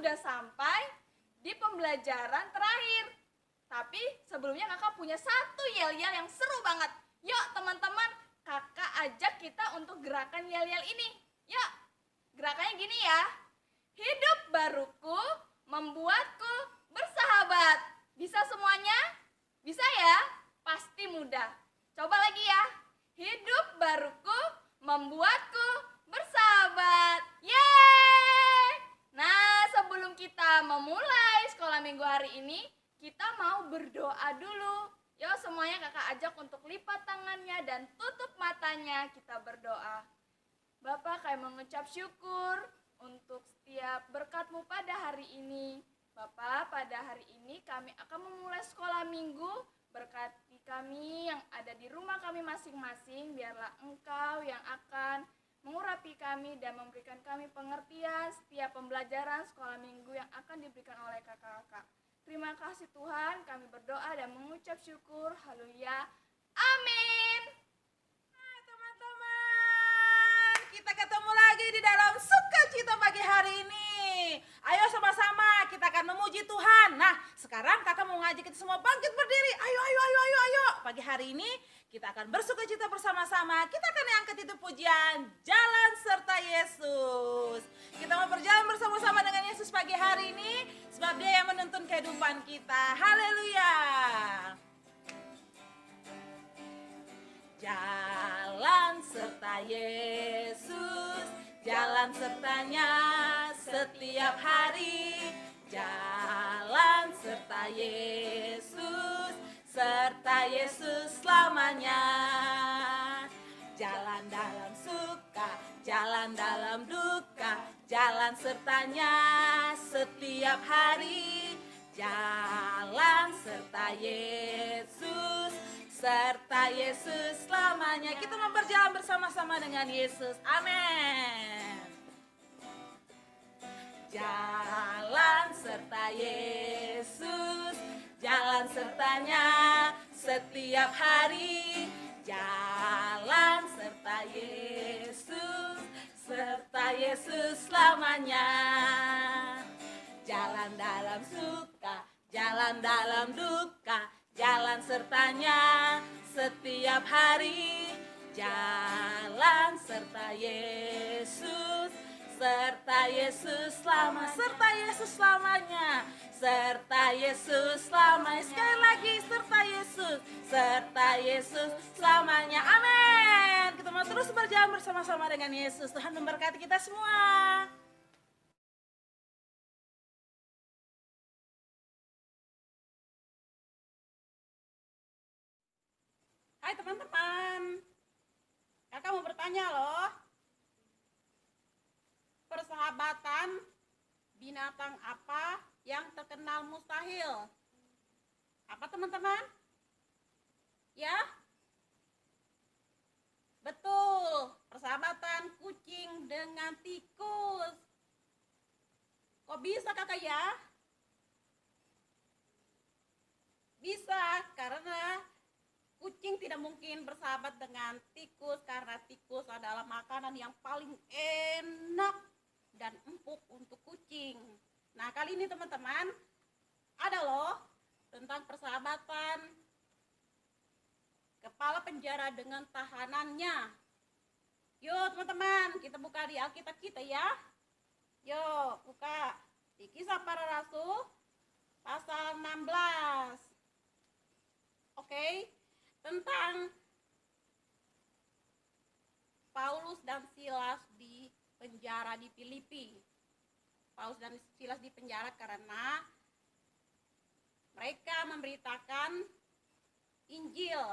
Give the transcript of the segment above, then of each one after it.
sudah sampai di pembelajaran terakhir. Tapi sebelumnya kakak punya satu yel-yel yang seru banget. Yuk teman-teman, kakak ajak kita untuk gerakan yel-yel ini. Yuk, gerakannya gini ya. Hidup baruku membuatku bersahabat. Bisa semuanya? Bisa ya? Pasti mudah. Coba lagi ya. Hidup baruku membuatku bersahabat. Yeay! Nah, sebelum kita memulai sekolah minggu hari ini, kita mau berdoa dulu. Yuk semuanya kakak ajak untuk lipat tangannya dan tutup matanya, kita berdoa. Bapak, kami mengucap syukur untuk setiap berkat-Mu pada hari ini. Bapak, pada hari ini kami akan memulai sekolah minggu. Berkati kami yang ada di rumah kami masing-masing. Biarlah Engkau yang akan mengurapi kami dan memberikan kami pengertian setiap pembelajaran sekolah minggu yang akan diberikan oleh kakak-kakak. Terima kasih Tuhan, kami berdoa dan mengucap syukur. Haleluya. Amin. Nah, teman-teman, kita ketemu lagi di dalam sukacita pagi hari ini. Ayo sama-sama kita akan memuji Tuhan. Nah, sekarang kakak mau ngajak kita semua bangkit berdiri. Ayo. Pagi hari ini kita akan bersukacita bersama-sama. Kita akan angkat itu pujian Jalan Serta Yesus. Kita mau berjalan bersama-sama dengan Yesus pagi hari ini, sebab Dia yang menuntun kehidupan kita. Haleluya. Jalan serta Yesus, jalan sertanya setiap hari. Jalan serta Yesus, serta Yesus selamanya. Jalan dalam suka, jalan dalam duka, jalan sertanya setiap hari. Jalan serta Yesus, serta Yesus selamanya. Kita mau berjalan bersama-sama dengan Yesus. Amin. Jalan serta Yesus, jalan sertanya setiap hari. Jalan serta Yesus, serta Yesus selamanya. Jalan dalam suka, jalan dalam duka, jalan sertanya setiap hari. Jalan serta Yesus, serta Yesus selama, serta Yesus selamanya, serta Yesus selamanya. Sekali lagi, serta Yesus selamanya. Amin. Kita mau terus berjalan bersama-sama dengan Yesus. Tuhan memberkati kita semua. Hai teman-teman, kakak mau bertanya loh. Persahabatan binatang apa yang terkenal mustahil? Apa teman-teman? Ya? Betul, persahabatan kucing dengan tikus. Kok bisa kakak ya? Bisa, karena kucing tidak mungkin bersahabat dengan tikus karena tikus adalah makanan yang paling enak dan empuk untuk kucing. Nah, kali ini teman-teman ada loh tentang persahabatan kepala penjara dengan tahanannya. Yuk teman-teman, kita buka di Alkitab kita ya. Yuk, buka di Kisah Para Rasul pasal 16. Oke, tentang Paulus dan Silas di penjara di Filipi. Paulus dan Silas di penjara karena mereka memberitakan Injil.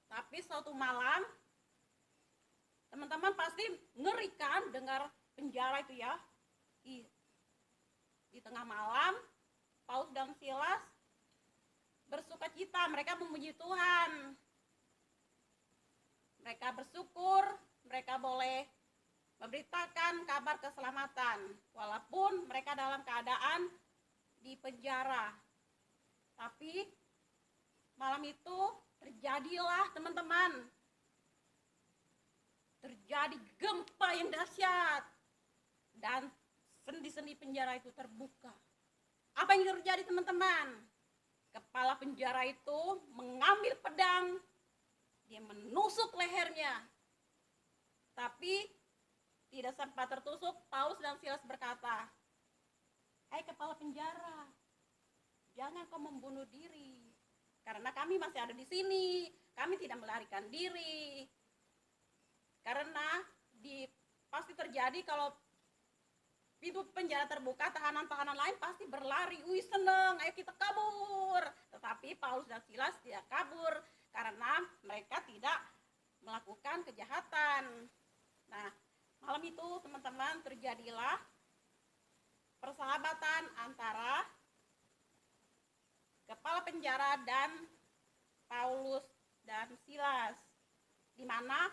Tapi suatu malam, teman-teman pasti ngeri kan dengar penjara itu ya. Di tengah malam, Paulus dan Silas bersukacita, mereka memuji Tuhan. Mereka bersyukur, mereka boleh memberitakan kabar keselamatan walaupun mereka dalam keadaan di penjara. Tapi malam itu terjadilah teman-teman, terjadi gempa yang dahsyat dan sendi-sendi penjara itu terbuka. Apa yang terjadi teman-teman? Kepala penjara itu mengambil pedang, dia menusuk lehernya. Tapi tidak sempat tertusuk, Paulus dan Silas berkata, "Hai kepala penjara, jangan kau membunuh diri. Karena kami masih ada di sini, kami tidak melarikan diri." Karena pasti terjadi kalau pintu penjara terbuka, tahanan-tahanan lain pasti berlari, "Wih seneng, ayo kita kabur." Tetapi Paulus dan Silas tidak kabur karena mereka tidak melakukan kejahatan. Nah, malam itu teman-teman terjadilah persahabatan antara kepala penjara dan Paulus dan Silas, di mana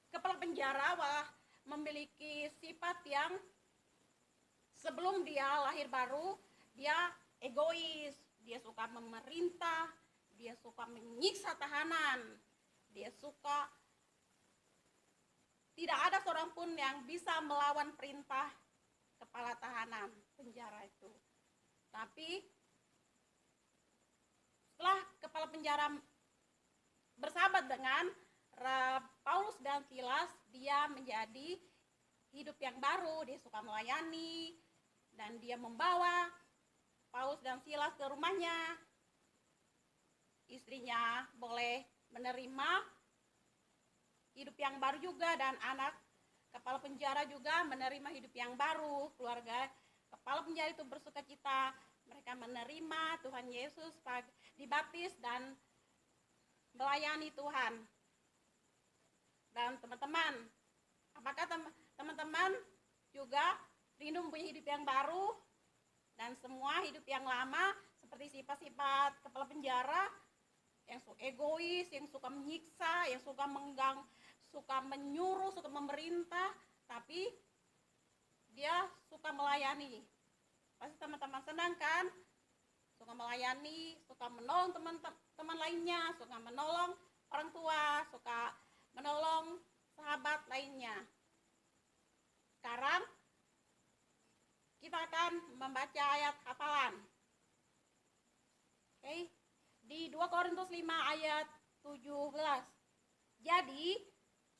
kepala penjara memiliki sifat yang sebelum dia lahir baru, dia egois, dia suka memerintah, dia suka menyiksa tahanan, dia suka tidak ada seorang pun yang bisa melawan perintah kepala tahanan penjara itu. Tapi setelah kepala penjara bersahabat dengan Paulus dan Silas, dia menjadi hidup yang baru, dia suka melayani dan dia membawa Paulus dan Silas ke rumahnya. Istrinya boleh menerima hidup yang baru juga, dan anak kepala penjara juga menerima hidup yang baru. Keluarga kepala penjara itu bersuka cita, mereka menerima Tuhan Yesus, dibaptis dan melayani Tuhan. Dan teman-teman, apakah teman-teman juga rindu mempunyai hidup yang baru? Dan semua hidup yang lama seperti sifat-sifat kepala penjara yang egois, yang suka menyiksa, yang suka suka menyuruh, suka memerintah, tapi dia suka melayani. Pasti teman-teman senang kan? Suka melayani, suka menolong teman-teman lainnya, suka menolong orang tua, suka menolong sahabat lainnya. Sekarang kita akan membaca ayat hafalan. Oke. Di 2 Korintus 5 ayat 17. Jadi,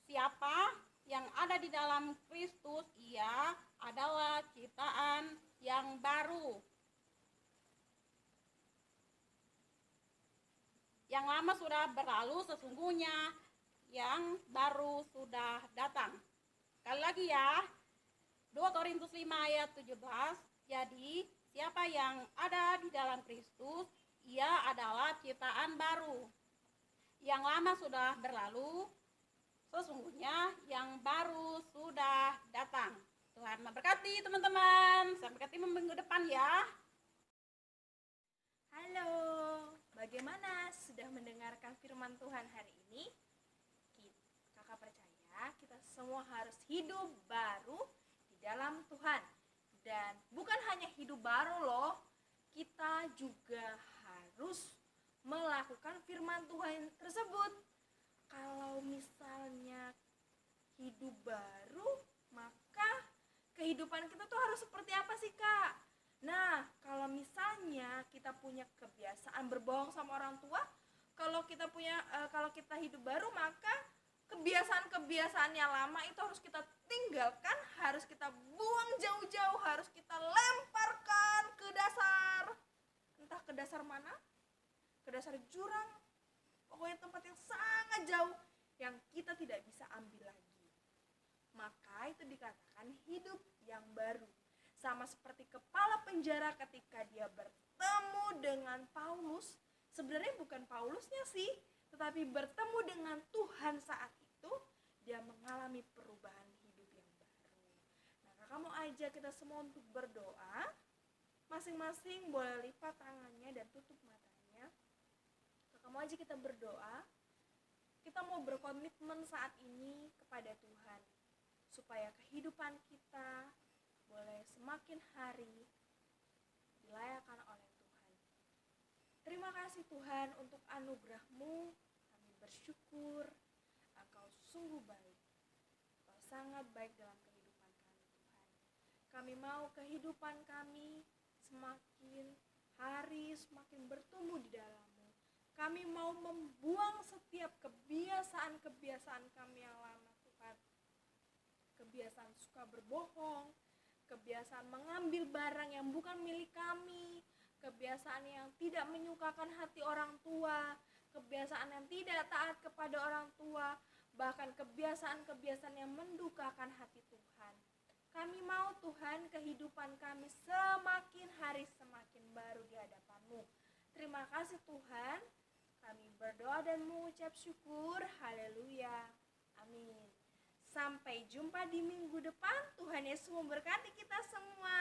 siapa yang ada di dalam Kristus, ia adalah ciptaan yang baru. Yang lama sudah berlalu, sesungguhnya yang baru sudah datang. Sekali lagi ya, 2 Korintus 5 ayat 17. Jadi, siapa yang ada di dalam Kristus, ia adalah ciptaan baru. Yang lama sudah berlalu, sesungguhnya yang baru sudah datang. Tuhan memberkati teman-teman. Sampai ketemu minggu depan ya. Halo, bagaimana? Sudah mendengarkan firman Tuhan hari ini? Kakak percaya kita semua harus hidup baru di dalam Tuhan. Dan bukan hanya hidup baru loh, kita juga harus melakukan firman Tuhan tersebut. Kalau misalnya hidup baru, maka kehidupan kita tuh harus seperti apa sih, Kak? Nah, kalau misalnya kita punya kebiasaan berbohong sama orang tua, kalau kita hidup baru, maka kebiasaan-kebiasaan yang lama itu harus kita tinggalkan, harus kita buang jauh-jauh, harus kita lemparkan ke dasar. Entah ke dasar mana? Ke dasar jurang. Pokoknya tempat yang sangat jauh yang kita tidak bisa ambil lagi. Maka itu dikatakan hidup yang baru. Sama seperti kepala penjara ketika dia bertemu dengan Paulus, sebenarnya bukan Paulusnya sih, tetapi bertemu dengan Tuhan saat itu, dia mengalami perubahan hidup yang baru. Nah, kakak mau ajak kita semua untuk berdoa. Masing-masing boleh lipat tangannya dan tutup matanya. Kakak mau ajak kita berdoa. Kita mau berkomitmen saat ini kepada Tuhan, supaya kehidupan kita boleh semakin hari dilayakkan oleh Tuhan. Terima kasih Tuhan untuk anugerah-Mu. Kami bersyukur Engkau sungguh baik. Engkau sangat baik dalam kehidupan kami Tuhan. Kami mau kehidupan kami semakin hari semakin bertumbuh di dalam-Mu. Kami mau membuang setiap kebiasaan-kebiasaan kami yang lama, Tuhan. Kebiasaan suka berbohong, kebiasaan mengambil barang yang bukan milik kami, kebiasaan yang tidak menyukakan hati orang tua, kebiasaan yang tidak taat kepada orang tua, bahkan kebiasaan-kebiasaan yang mendukakan hati Tuhan. Kami mau Tuhan kehidupan kami semakin hari semakin baru di hadapan-Mu. Terima kasih Tuhan. Kami berdoa dan mengucap syukur. Haleluya. Amin. Sampai jumpa di minggu depan. Tuhan Yesus memberkati kita semua.